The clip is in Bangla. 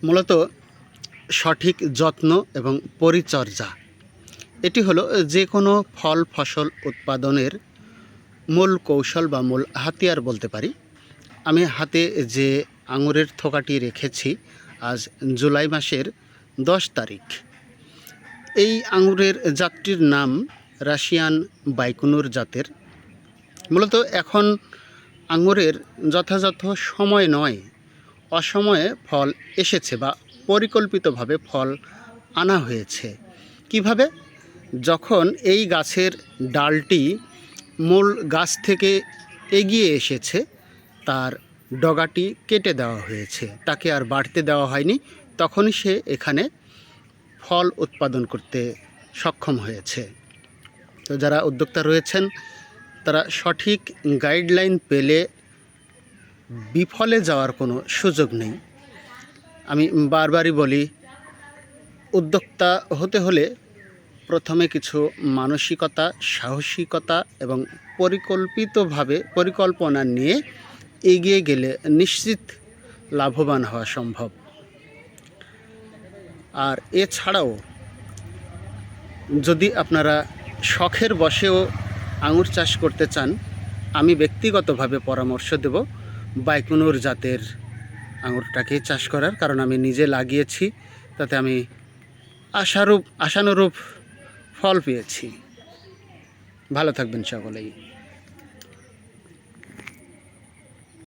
মূলত সঠিক যত্ন এবং পরিচর্যা এটি হলো যে কোনো ফল ফসল উৎপাদনের মূল কৌশল বা মূল হাতিয়ার বলতে পারি। আমি হাতে যে আঙুরের থোকাটি রেখেছি আজ জুলাই মাসের 10 তারিখ। এই আঙুরের জাতটির নাম রাশিয়ান বাইকুনুর জাতের। মূলত এখন আঙুরের যথাযথ সময় নয়, অসময়ে ফল এসেছে বা পরিকল্পিতভাবে ফল আনা হয়েছে। কিভাবে? যখন এই গাছের ডালটি মূল গাছ থেকে এগিয়ে এসেছে, তার ডগাটি কেটে দেওয়া হয়েছে, তাকে আর বাড়তে দেওয়া হয়নি, তখনই সে এখানে ফল উৎপাদন করতে সক্ষম হয়েছে। তো যারা উদ্যোক্তা রয়েছেন তারা সঠিক গাইডলাইন পেলে বিফলে যাওয়ার কোনো সুযোগ নেই। আমি বারবারই বলি, উদ্যোক্তা হতে হলে প্রথমে কিছু মানসিকতা, সাহসিকতা এবং পরিকল্পনা নিয়ে এগিয়ে গেলে নিশ্চিত লাভবান হওয়া সম্ভব। আর এছাড়াও যদি আপনারা শখের বশেও আঙুর চাষ করতে চান, আমি ব্যক্তিগতভাবে পরামর্শ দেব বাইকুনুর জাতের আঙুরটাকে চাষ করার। কারণ আমি নিজে লাগিয়েছি, তাতে আমি আশানুরূপ ফল পেয়েছি। ভালো থাকবেন সকলেই।